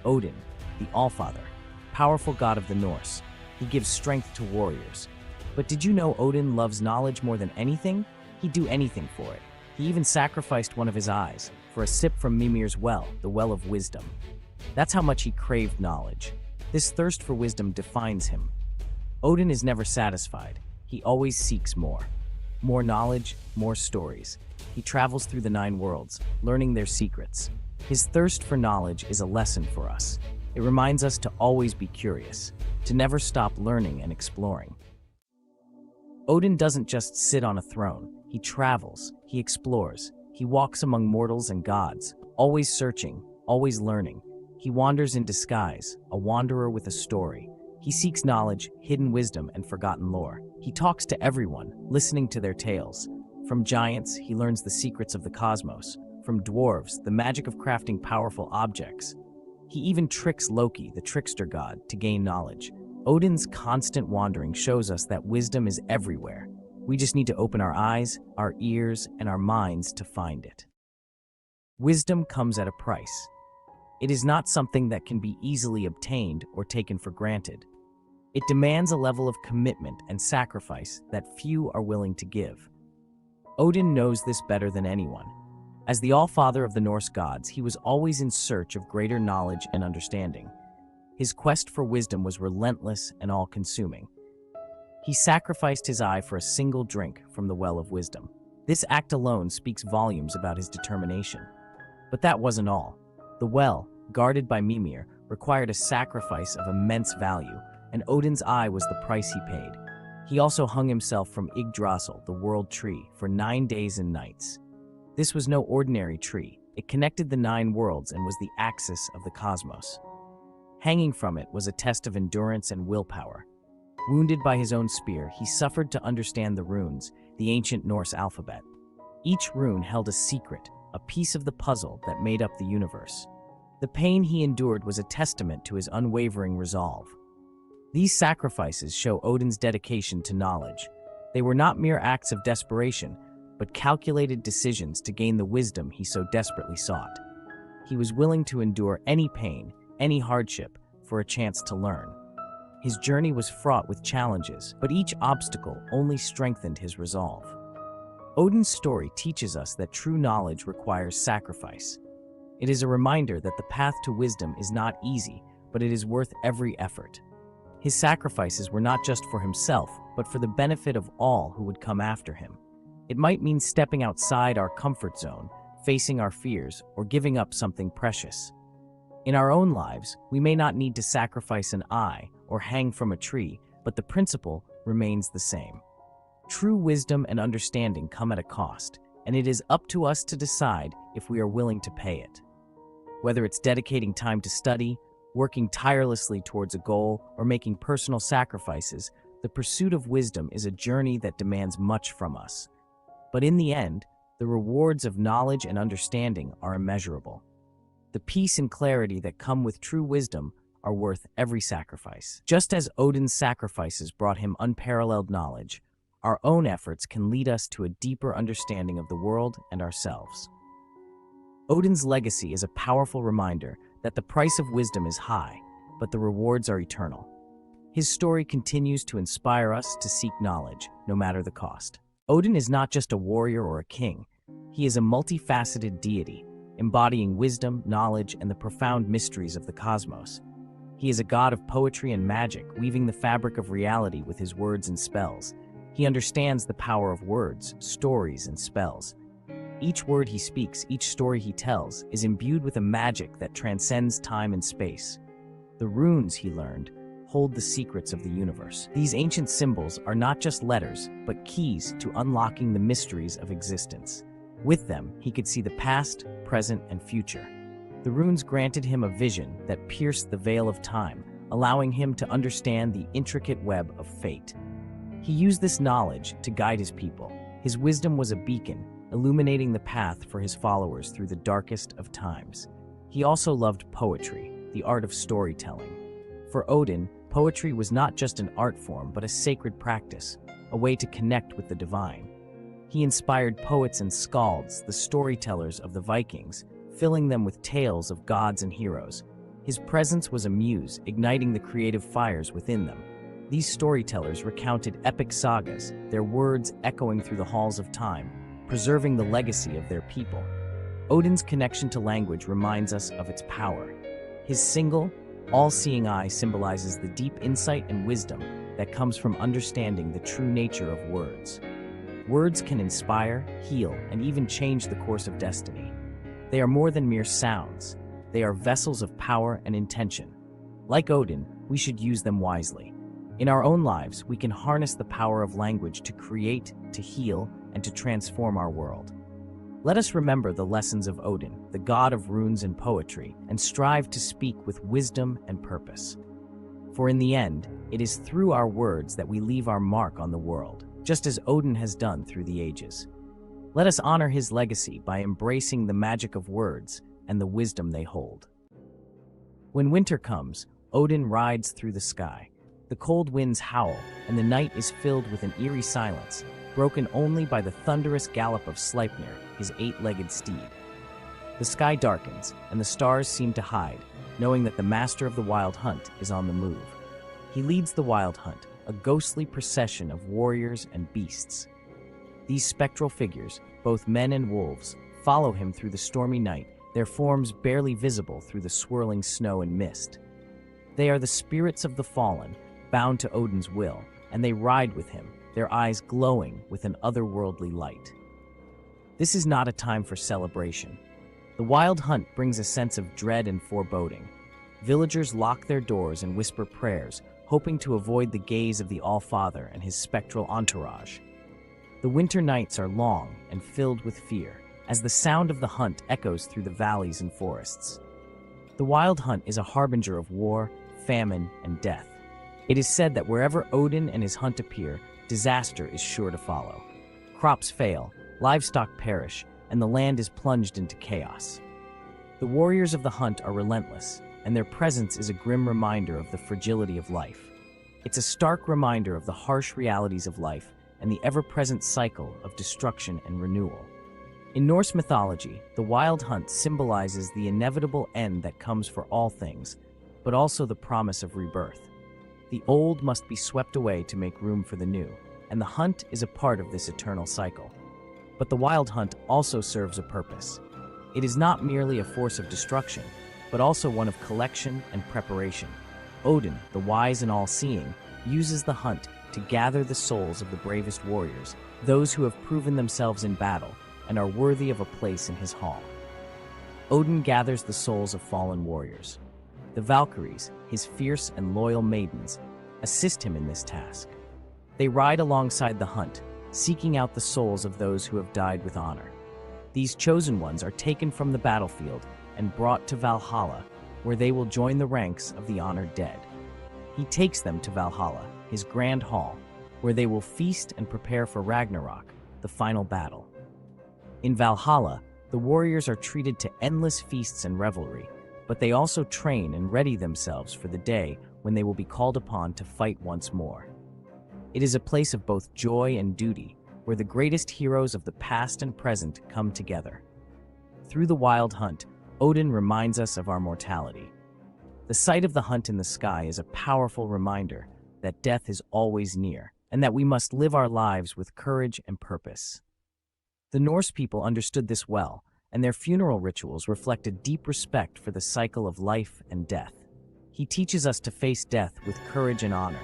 Odin, the Allfather, powerful god of the Norse. He gives strength to warriors. But did you know Odin loves knowledge more than anything? He'd do anything for it. He even sacrificed one of his eyes for a sip from Mimir's well, the well of wisdom. That's how much he craved knowledge. This thirst for wisdom defines him. Odin is never satisfied. He always seeks more. More knowledge, more stories. He travels through the 9 worlds, learning their secrets. His thirst for knowledge is a lesson for us. It reminds us to always be curious, to never stop learning and exploring. Odin doesn't just sit on a throne. He travels, he explores, he walks among mortals and gods, always searching, always learning. He wanders in disguise, a wanderer with a story. He seeks knowledge, hidden wisdom, and forgotten lore. He talks to everyone, listening to their tales. From giants, he learns the secrets of the cosmos. From dwarves, the magic of crafting powerful objects. He even tricks Loki, the trickster god, to gain knowledge. Odin's constant wandering shows us that wisdom is everywhere. We just need to open our eyes, our ears, and our minds to find it. Wisdom comes at a price. It is not something that can be easily obtained or taken for granted. It demands a level of commitment and sacrifice that few are willing to give. Odin knows this better than anyone. As the Allfather of the Norse gods, he was always in search of greater knowledge and understanding. His quest for wisdom was relentless and all-consuming. He sacrificed his eye for a single drink from the well of wisdom. This act alone speaks volumes about his determination. But that wasn't all. The well, guarded by Mimir, required a sacrifice of immense value, and Odin's eye was the price he paid. He also hung himself from Yggdrasil, the world tree, for 9 days and nights. This was no ordinary tree. It connected the 9 worlds and was the axis of the cosmos. Hanging from it was a test of endurance and willpower. Wounded by his own spear, he suffered to understand the runes, the ancient Norse alphabet. Each rune held a secret, a piece of the puzzle that made up the universe. The pain he endured was a testament to his unwavering resolve. These sacrifices show Odin's dedication to knowledge. They were not mere acts of desperation, but calculated decisions to gain the wisdom he so desperately sought. He was willing to endure any pain, any hardship, for a chance to learn. His journey was fraught with challenges, but each obstacle only strengthened his resolve. Odin's story teaches us that true knowledge requires sacrifice. It is a reminder that the path to wisdom is not easy, but it is worth every effort. His sacrifices were not just for himself, but for the benefit of all who would come after him. It might mean stepping outside our comfort zone, facing our fears, or giving up something precious. In our own lives, we may not need to sacrifice an eye or hang from a tree, but the principle remains the same. True wisdom and understanding come at a cost, and it is up to us to decide if we are willing to pay it. Whether it's dedicating time to study, working tirelessly towards a goal, or making personal sacrifices, the pursuit of wisdom is a journey that demands much from us. But in the end, the rewards of knowledge and understanding are immeasurable. The peace and clarity that come with true wisdom are worth every sacrifice. Just as Odin's sacrifices brought him unparalleled knowledge, our own efforts can lead us to a deeper understanding of the world and ourselves. Odin's legacy is a powerful reminder that the price of wisdom is high, but the rewards are eternal. His story continues to inspire us to seek knowledge, no matter the cost. Odin is not just a warrior or a king. He is a multifaceted deity, embodying wisdom, knowledge, and the profound mysteries of the cosmos. He is a god of poetry and magic, weaving the fabric of reality with his words and spells. He understands the power of words, stories, and spells. Each word he speaks, each story he tells, is imbued with a magic that transcends time and space. The runes he learned hold the secrets of the universe. These ancient symbols are not just letters, but keys to unlocking the mysteries of existence. With them, he could see the past, present, and future. The runes granted him a vision that pierced the veil of time, allowing him to understand the intricate web of fate. He used this knowledge to guide his people. His wisdom was a beacon, illuminating the path for his followers through the darkest of times. He also loved poetry, the art of storytelling. For Odin, poetry was not just an art form, but a sacred practice, a way to connect with the divine. He inspired poets and skalds, the storytellers of the Vikings, filling them with tales of gods and heroes. His presence was a muse, igniting the creative fires within them. These storytellers recounted epic sagas, their words echoing through the halls of time, preserving the legacy of their people. Odin's connection to language reminds us of its power. His single, all-seeing eye symbolizes the deep insight and wisdom that comes from understanding the true nature of words. Words can inspire, heal, and even change the course of destiny. They are more than mere sounds. They are vessels of power and intention. Like Odin, we should use them wisely. In our own lives, we can harness the power of language to create, to heal, and to transform our world. Let us remember the lessons of Odin, the god of runes and poetry, and strive to speak with wisdom and purpose. For in the end, it is through our words that we leave our mark on the world, just as Odin has done through the ages. Let us honor his legacy by embracing the magic of words and the wisdom they hold. When winter comes, Odin rides through the sky. The cold winds howl, and the night is filled with an eerie silence, broken only by the thunderous gallop of Sleipnir, his eight-legged steed. The sky darkens, and the stars seem to hide, knowing that the master of the wild hunt is on the move. He leads the wild hunt, a ghostly procession of warriors and beasts. These spectral figures, both men and wolves, follow him through the stormy night, their forms barely visible through the swirling snow and mist. They are the spirits of the fallen, bound to Odin's will, and they ride with him, their eyes glowing with an otherworldly light. This is not a time for celebration. The wild hunt brings a sense of dread and foreboding. Villagers lock their doors and whisper prayers, hoping to avoid the gaze of the All-Father and his spectral entourage. The winter nights are long and filled with fear, as the sound of the hunt echoes through the valleys and forests. The wild hunt is a harbinger of war, famine, and death. It is said that wherever Odin and his hunt appear, disaster is sure to follow. Crops fail, livestock perish, and the land is plunged into chaos. The warriors of the hunt are relentless, and their presence is a grim reminder of the fragility of life. It's a stark reminder of the harsh realities of life and the ever-present cycle of destruction and renewal. In Norse mythology, the wild hunt symbolizes the inevitable end that comes for all things, but also the promise of rebirth. The old must be swept away to make room for the new, and the hunt is a part of this eternal cycle. But the wild hunt also serves a purpose. It is not merely a force of destruction, but also one of collection and preparation. Odin, the wise and all-seeing, uses the hunt to gather the souls of the bravest warriors, those who have proven themselves in battle and are worthy of a place in his hall. Odin gathers the souls of fallen warriors. The Valkyries, his fierce and loyal maidens, assist him in this task. They ride alongside the hunt, seeking out the souls of those who have died with honor. These chosen ones are taken from the battlefield and brought to Valhalla, where they will join the ranks of the honored dead. He takes them to Valhalla, his grand hall, where they will feast and prepare for Ragnarok, the final battle. In Valhalla, the warriors are treated to endless feasts and revelry, but they also train and ready themselves for the day when they will be called upon to fight once more. It is a place of both joy and duty, where the greatest heroes of the past and present come together. Through the wild hunt, Odin reminds us of our mortality. The sight of the hunt in the sky is a powerful reminder that death is always near, and that we must live our lives with courage and purpose. The Norse people understood this well, and their funeral rituals reflect a deep respect for the cycle of life and death. He teaches us to face death with courage and honor,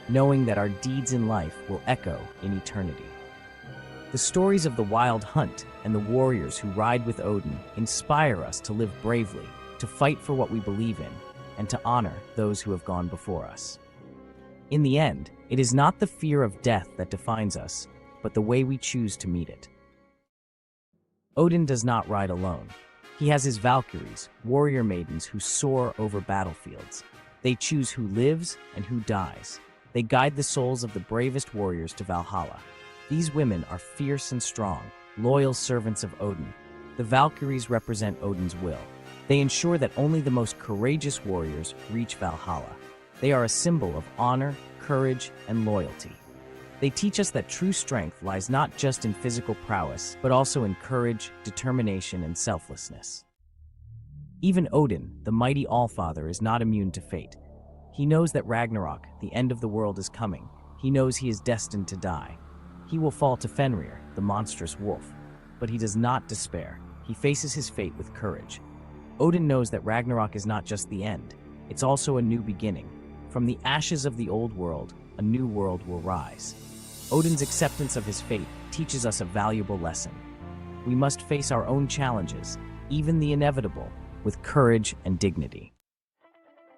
knowing that our deeds in life will echo in eternity. The stories of the wild hunt and the warriors who ride with Odin inspire us to live bravely, to fight for what we believe in, and to honor those who have gone before us. In the end, it is not the fear of death that defines us, but the way we choose to meet it. Odin does not ride alone. He has his Valkyries, warrior maidens who soar over battlefields. They choose who lives and who dies. They guide the souls of the bravest warriors to Valhalla. These women are fierce and strong, loyal servants of Odin. The Valkyries represent Odin's will. They ensure that only the most courageous warriors reach Valhalla. They are a symbol of honor, courage, and loyalty. They teach us that true strength lies not just in physical prowess, but also in courage, determination, and selflessness. Even Odin, the mighty Allfather, is not immune to fate. He knows that Ragnarok, the end of the world, is coming. He knows he is destined to die. He will fall to Fenrir, the monstrous wolf. But he does not despair. He faces his fate with courage. Odin knows that Ragnarok is not just the end. It's also a new beginning. From the ashes of the old world, a new world will rise. Odin's acceptance of his fate teaches us a valuable lesson. We must face our own challenges, even the inevitable, with courage and dignity.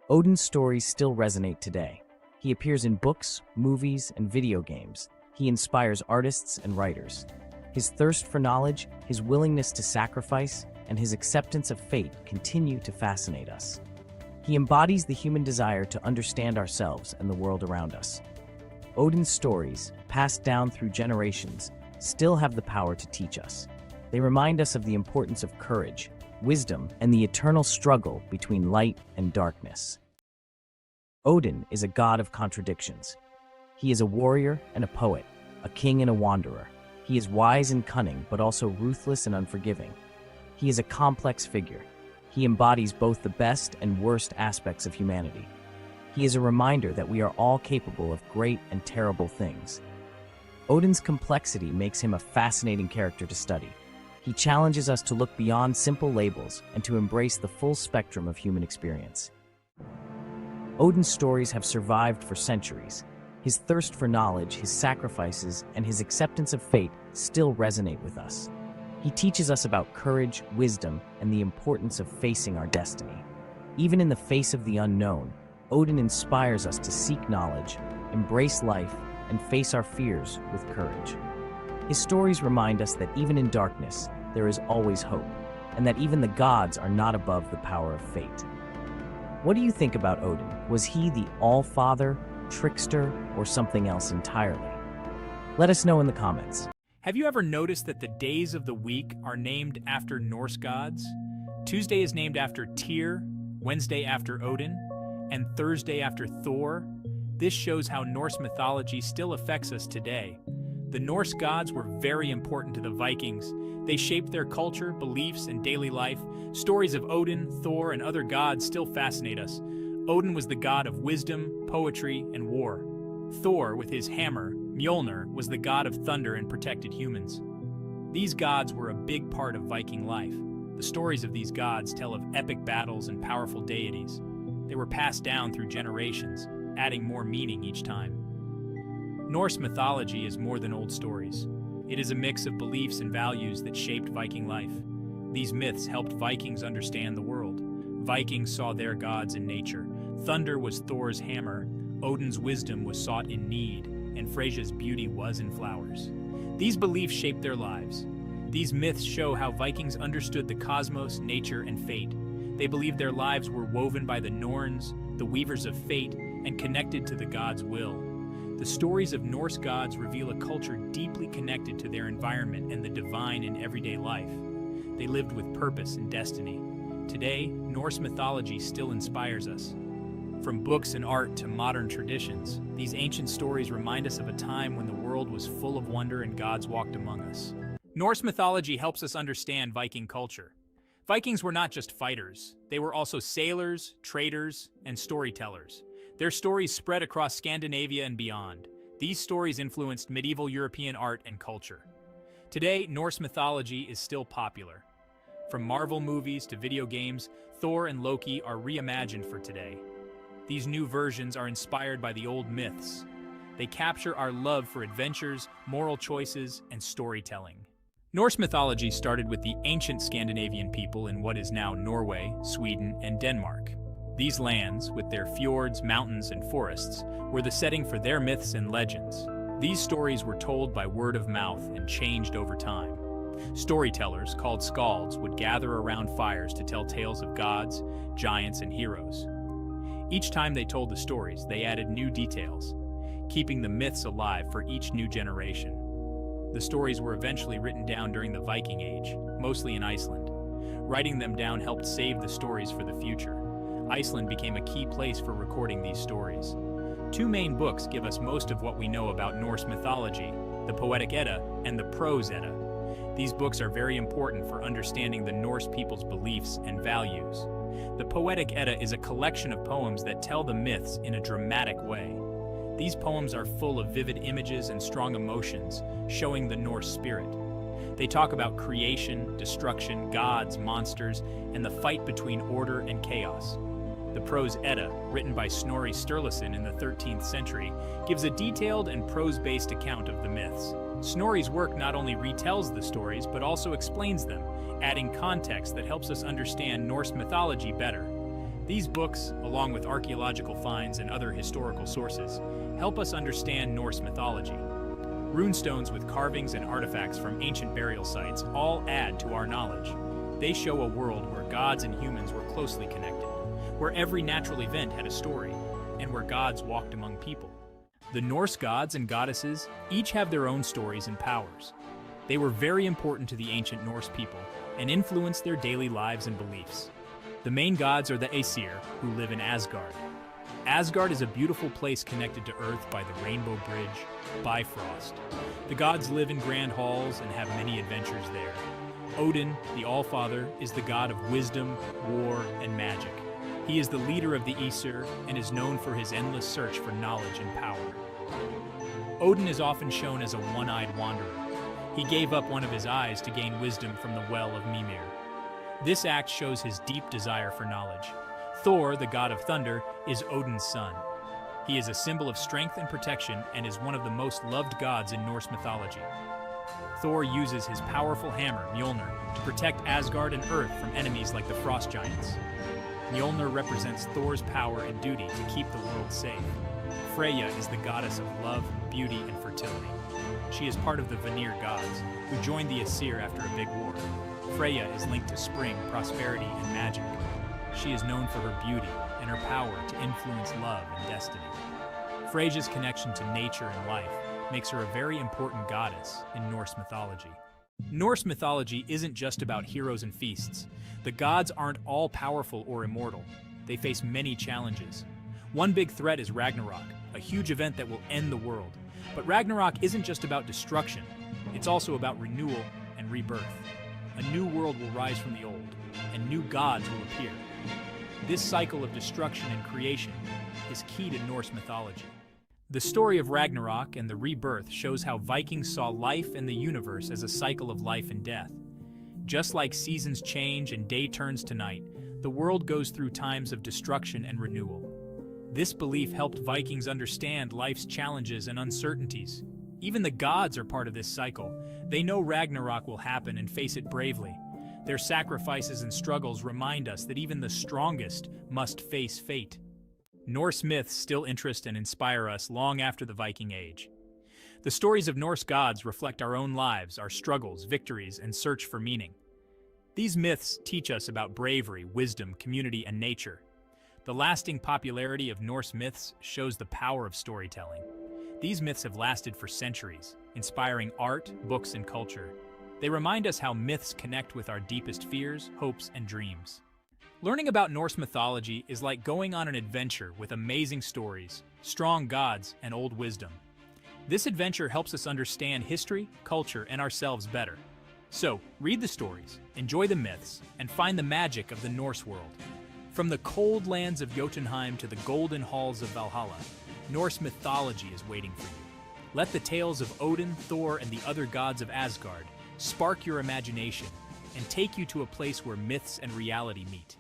Odin's stories still resonate today. He appears in books, movies, and video games. He inspires artists and writers. His thirst for knowledge, his willingness to sacrifice, and his acceptance of fate continue to fascinate us. He embodies the human desire to understand ourselves and the world around us. Odin's stories, passed down through generations, still have the power to teach us. They remind us of the importance of courage, wisdom, and the eternal struggle between light and darkness. Odin is a god of contradictions. He is a warrior and a poet, a king and a wanderer. He is wise and cunning, but also ruthless and unforgiving. He is a complex figure. He embodies both the best and worst aspects of humanity. He is a reminder that we are all capable of great and terrible things. Odin's complexity makes him a fascinating character to study. He challenges us to look beyond simple labels and to embrace the full spectrum of human experience. Odin's stories have survived for centuries. His thirst for knowledge, his sacrifices, and his acceptance of fate still resonate with us. He teaches us about courage, wisdom, and the importance of facing our destiny. Even in the face of the unknown, Odin inspires us to seek knowledge, embrace life, and face our fears with courage. His stories remind us that even in darkness, there is always hope, and that even the gods are not above the power of fate. What do you think about Odin? Was he the All-Father, trickster, or something else entirely? Let us know in the comments. Have you ever noticed that the days of the week are named after Norse gods? Tuesday is named after Tyr, Wednesday after Odin, and Thursday after Thor. This shows how Norse mythology still affects us today. The Norse gods were very important to the Vikings. They shaped their culture, beliefs, and daily life. Stories of Odin, Thor, and other gods still fascinate us. Odin was the god of wisdom, poetry, and war. Thor, with his hammer, Mjolnir, was the god of thunder and protected humans. These gods were a big part of Viking life. The stories of these gods tell of epic battles and powerful deities. They were passed down through generations, adding more meaning each time. Norse mythology is more than old stories. It is a mix of beliefs and values that shaped Viking life. These myths helped Vikings understand the world. Vikings saw their gods in nature. Thunder was Thor's hammer, Odin's wisdom was sought in need, and Freyja's beauty was in flowers. These beliefs shaped their lives. These myths show how Vikings understood the cosmos, nature, and fate. They believed their lives were woven by the Norns, the weavers of fate, and connected to the gods' will. The stories of Norse gods reveal a culture deeply connected to their environment and the divine in everyday life. They lived with purpose and destiny. Today, Norse mythology still inspires us. From books and art to modern traditions, these ancient stories remind us of a time when the world was full of wonder and gods walked among us. Norse mythology helps us understand Viking culture. Vikings were not just fighters, they were also sailors, traders, and storytellers. Their stories spread across Scandinavia and beyond. These stories influenced medieval European art and culture. Today, Norse mythology is still popular. From Marvel movies to video games, Thor and Loki are reimagined for today. These new versions are inspired by the old myths. They capture our love for adventures, moral choices, and storytelling. Norse mythology started with the ancient Scandinavian people in what is now Norway, Sweden, and Denmark. These lands, with their fjords, mountains, and forests, were the setting for their myths and legends. These stories were told by word of mouth and changed over time. Storytellers, called skalds, would gather around fires to tell tales of gods, giants, and heroes. Each time they told the stories, they added new details, keeping the myths alive for each new generation. The stories were eventually written down during the Viking Age, mostly in Iceland. Writing them down helped save the stories for the future. Iceland became a key place for recording these stories. Two main books give us most of what we know about Norse mythology, the Poetic Edda and the Prose Edda. These books are very important for understanding the Norse people's beliefs and values. The Poetic Edda is a collection of poems that tell the myths in a dramatic way. These poems are full of vivid images and strong emotions, showing the Norse spirit. They talk about creation, destruction, gods, monsters, and the fight between order and chaos. The prose Edda, written by Snorri Sturluson in the 13th century, gives a detailed and prose-based account of the myths. Snorri's work not only retells the stories, but also explains them, adding context that helps us understand Norse mythology better. These books, along with archaeological finds and other historical sources, help us understand Norse mythology. Runestones with carvings and artifacts from ancient burial sites all add to our knowledge. They show a world where gods and humans were closely connected, where every natural event had a story, and where gods walked among people. The Norse gods and goddesses each have their own stories and powers. They were very important to the ancient Norse people and influenced their daily lives and beliefs. The main gods are the Aesir, who live in Asgard. Asgard is a beautiful place connected to Earth by the Rainbow Bridge, Bifrost. The gods live in grand halls and have many adventures there. Odin, the Allfather, is the god of wisdom, war, and magic. He is the leader of the Aesir and is known for his endless search for knowledge and power. Odin is often shown as a one-eyed wanderer. He gave up one of his eyes to gain wisdom from the well of Mimir. This act shows his deep desire for knowledge. Thor, the god of thunder, is Odin's son. He is a symbol of strength and protection and is one of the most loved gods in Norse mythology. Thor uses his powerful hammer, Mjolnir, to protect Asgard and Earth from enemies like the frost giants. Mjolnir represents Thor's power and duty to keep the world safe. Freyja is the goddess of love, beauty, and fertility. She is part of the Vanir gods, who joined the Aesir after a big war. Freyja is linked to spring, prosperity, and magic. She is known for her beauty and her power to influence love and destiny. Freyja's connection to nature and life makes her a very important goddess in Norse mythology. Norse mythology isn't just about heroes and feasts. The gods aren't all powerful or immortal. They face many challenges. One big threat is Ragnarok, a huge event that will end the world. But Ragnarok isn't just about destruction. It's also about renewal and rebirth. A new world will rise from the old, and new gods will appear. This cycle of destruction and creation is key to Norse mythology. The story of Ragnarok and the rebirth shows how Vikings saw life and the universe as a cycle of life and death. Just like seasons change and day turns to night, the world goes through times of destruction and renewal. This belief helped Vikings understand life's challenges and uncertainties. Even the gods are part of this cycle. They know Ragnarok will happen and face it bravely. Their sacrifices and struggles remind us that even the strongest must face fate. Norse myths still interest and inspire us long after the Viking Age. The stories of Norse gods reflect our own lives, our struggles, victories, and search for meaning. These myths teach us about bravery, wisdom, community, and nature. The lasting popularity of Norse myths shows the power of storytelling. These myths have lasted for centuries, inspiring art, books, and culture. They remind us how myths connect with our deepest fears, hopes, and dreams. Learning about Norse mythology is like going on an adventure with amazing stories, strong gods, and old wisdom. This adventure helps us understand history, culture, and ourselves better. So, read the stories, enjoy the myths, and find the magic of the Norse world. From the cold lands of Jotunheim to the golden halls of Valhalla, Norse mythology is waiting for you. Let the tales of Odin, Thor, and the other gods of Asgard spark your imagination and take you to a place where myths and reality meet.